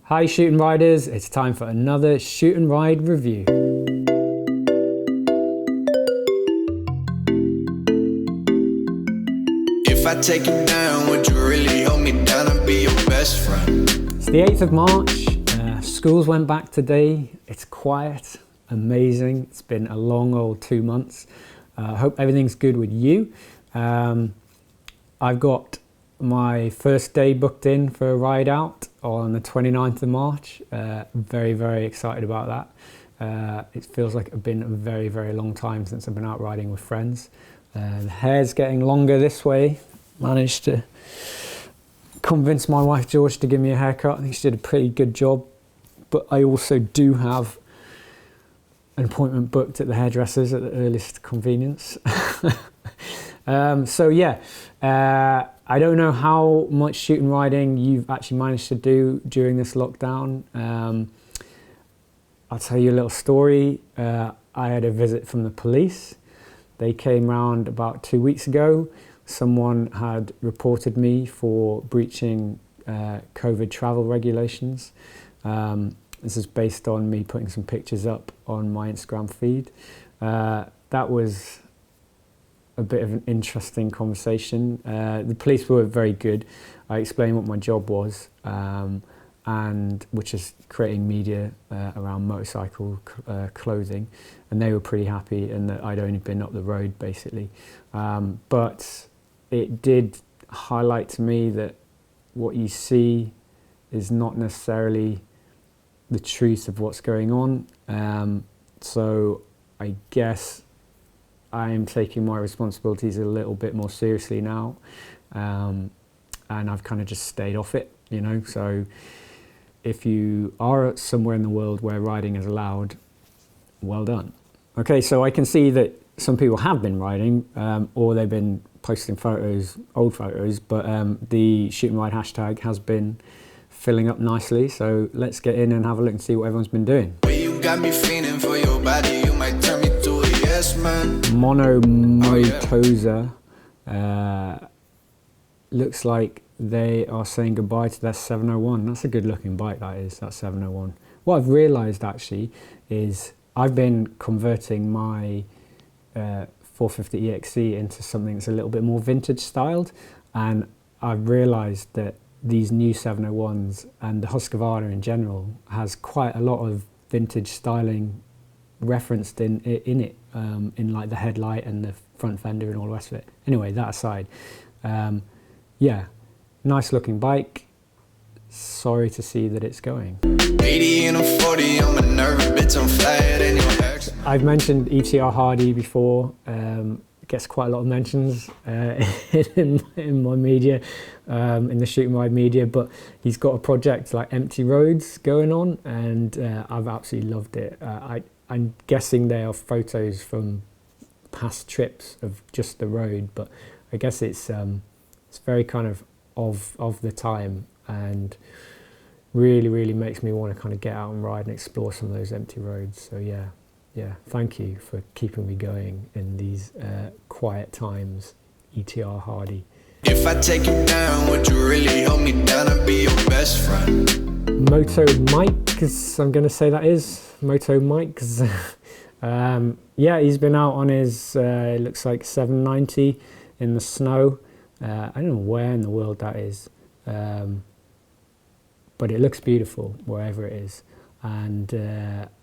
Hi Shoot and Riders, it's time for another Shoot and Ride review. If I take you down, would you really hold me down and be your best friend? It's the 8th of March, schools went back today, it's quiet, amazing, it's been a long old 2 months. I hope everything's good with you. I've got my first day booked in for a ride out on the 29th of March. Very, very excited about that. It feels like it's been a very, very long time since I've been out riding with friends. The hair's getting longer this way. Managed to convince my wife George to give me a haircut. I think she did a pretty good job. But I also do have an appointment booked at the hairdresser's at the earliest convenience. So yeah, I don't know how much shoot and riding you've actually managed to do during this lockdown. I'll tell you a little story. I had a visit from the police. They came round about 2 weeks ago. Someone had reported me for breaching COVID travel regulations. This is based on me putting some pictures up on my Instagram feed. That was a bit of an interesting conversation. The police were very good. I explained what my job was, and which is creating media around motorcycle clothing, and they were pretty happy, and that I'd only been up the road basically. But it did highlight to me that what you see is not necessarily the truth of what's going on. So I guess I am taking my responsibilities a little bit more seriously now, and I've kind of just stayed off it, you know. So if you are somewhere in the world where riding is allowed, well done. Okay, so I can see that some people have been riding, or they've been posting photos, old photos, but the Shoot and Ride hashtag has been filling up nicely. So let's get in and have a look and see what everyone's been doing. You got me feeling for your body, you might turn me to a yes man. Motomotoza looks like they are saying goodbye to their 701. That's a good looking bike, that is, that 701. What I've realised actually is I've been converting my 450 EXC into something that's a little bit more vintage styled, and I've realised that these new 701s and the Husqvarna in general has quite a lot of vintage styling referenced in it, in like the headlight and the front fender and all the rest of it. Anyway, that aside, yeah, nice looking bike. Sorry to see that it's going. 80 and a 40, I'm a nervous bitch, I'm flyer than your ex. I've mentioned ETR Hardy before. Gets quite a lot of mentions in my media, in the Shoot and Ride media, but he's got a project like Empty Roads going on, and I've absolutely loved it. I'm guessing they are photos from past trips of just the road, but I guess it's very kind of the time, and really makes me want to kind of get out and ride and explore some of those empty roads. So yeah, thank you for keeping me going in these quiet times, ETR Hardy. If I take you down, would you really hold me down and be your best friend? Moto Mike, because I'm going to say that is Moto Mike's. Yeah, he's been out on his it looks like 790 in the snow. I don't know where in the world that is, but it looks beautiful wherever it is. And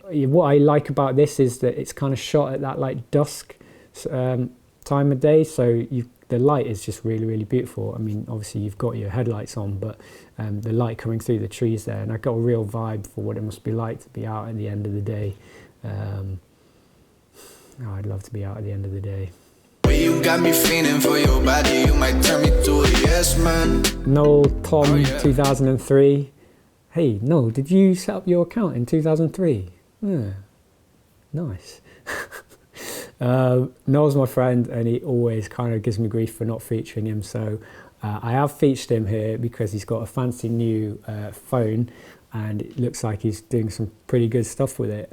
what I like about this is that it's kind of shot at that like dusk time of day, so the light is just really beautiful. I mean, obviously you've got your headlights on, but the light coming through the trees there, and I got a real vibe for what it must be like to be out at the end of the day. I'd love to be out at the end of the day. You got me feeling for your body, you might turn me to a yes man. Noel Tom 2003. Hey, Noel, did you set up your account in 2003? Yeah, nice. Noel's my friend, and he always kind of gives me grief for not featuring him. So I have featured him here because he's got a fancy new phone, and it looks like he's doing some pretty good stuff with it.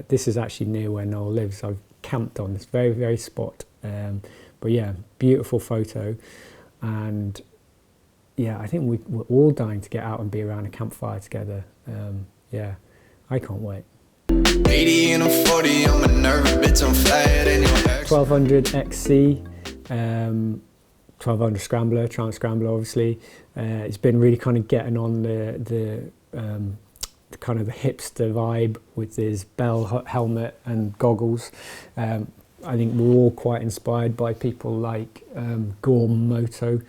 This is actually near where Noel lives. I've camped on this very spot. But yeah, beautiful photo, and yeah, I think we're all dying to get out and be around a campfire together. Yeah, I can't wait. 80 and I'm 40, I'm a nervous bitch, I'm flyer than your ex. 1200 XC, 1200 Scrambler, Trans Scrambler obviously. It's been really kind of getting on the kind of the hipster vibe with his bell helmet and goggles. I think we're all quite inspired by people like Gorm Moto,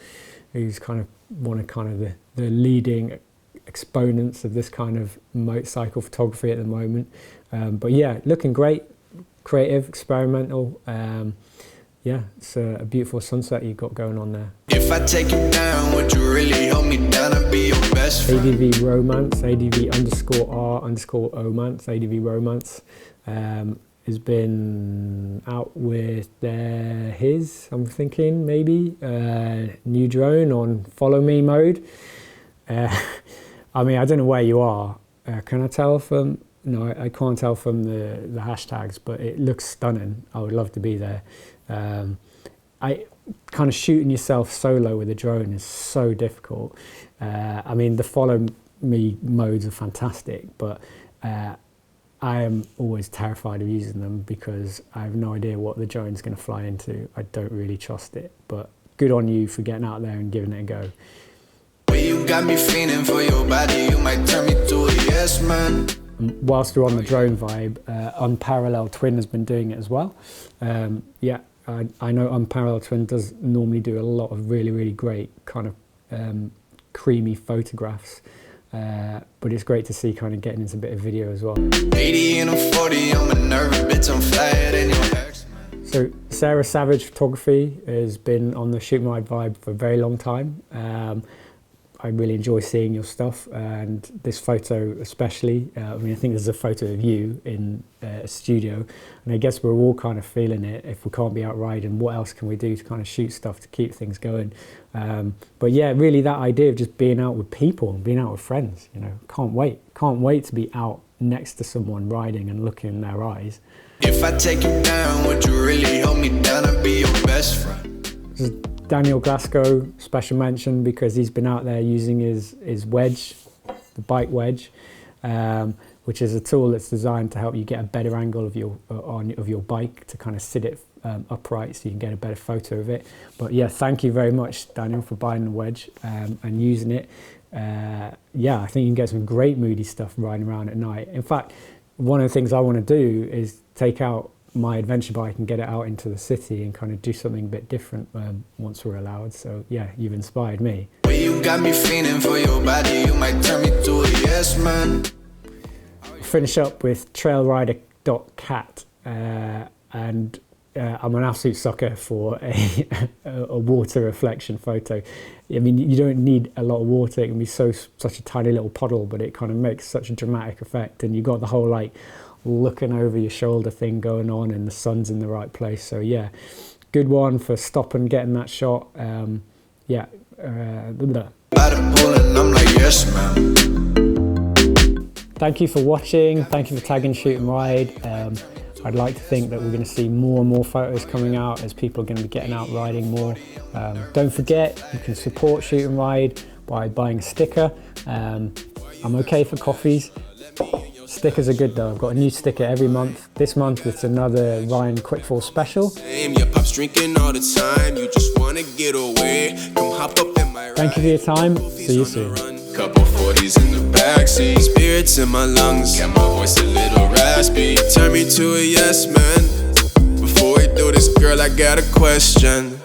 who's kind of one of the leading exponents of this kind of motorcycle photography at the moment. But yeah, looking great, creative, experimental. Yeah, it's a beautiful sunset you've got going on there. If I take you down, would you really hold me down and be your best friend? ADV Romance, ADV_R_Omance, ADV Romance, has been out with his, I'm thinking maybe, new drone on follow me mode. I mean, I don't know where you are. Can I tell from, no, I can't tell from the hashtags, but it looks stunning. I would love to be there. I kind of shooting yourself solo with a drone is so difficult. I mean, the follow me modes are fantastic, but I am always terrified of using them because I have no idea what the drone's going to fly into. I don't really trust it, but good on you for getting out there and giving it a go. Well, you got me feeling for your body, you might turn me to a yes man. Whilst we're on the drone vibe, Unparalleled Twin has been doing it as well. Yeah, I know Unparalleled Twin does normally do a lot of really, really great kind of creamy photographs. But it's great to see kind of getting into a bit of video as well. 80 and I'm 40, I'm a nervous bitch, I'm flyer than your ex. So Sarah Savage Photography has been on the Shoot and Ride vibe for a very long time. I really enjoy seeing your stuff, and this photo especially. I mean, I think there's a photo of you in a studio, and I guess we're all kind of feeling it. If we can't be out riding, what else can we do to kind of shoot stuff to keep things going? But yeah, really that idea of just being out with people and being out with friends, you know, can't wait to be out next to someone riding and looking in their eyes. If I take you down, would you really hold me down and be your best friend? This is Daniel Glasgow, special mention because he's been out there using his wedge, the bike wedge, which is a tool that's designed to help you get a better angle of your bike to kind of sit it upright so you can get a better photo of it. But yeah, thank you very much, Daniel, for buying the wedge and using it. Yeah, I think you can get some great moody stuff riding around at night. In fact, one of the things I want to do is take out my adventure bike and get it out into the city and kind of do something a bit different once we're allowed. So yeah, you've inspired me. Well, you got me feeling for your body, you might turn me to a yes man. I'll finish up with trailrider.cat, and I'm an absolute sucker for a water reflection photo. I mean, you don't need a lot of water. It can be such a tiny little puddle, but it kind of makes such a dramatic effect, and you've got the whole like looking over your shoulder thing going on, and the sun's in the right place. So yeah, good one for stopping, getting that shot. Yeah. Thank you for watching. Thank you for tagging Shoot and Ride. I'd like to think that we're going to see more and more photos coming out as people are going to be getting out riding more. Don't forget, you can support Shoot and Ride by buying a sticker. I'm okay for coffees. Stickers are good though. I've got a new sticker every month. This month it's another Ryan Quickfall special. Thank you for your time. See you soon. Couple 40s in the backseat, spirits in my lungs, got my voice a little raspy. Turn me to a yes man. Before we do this, girl, I got a question.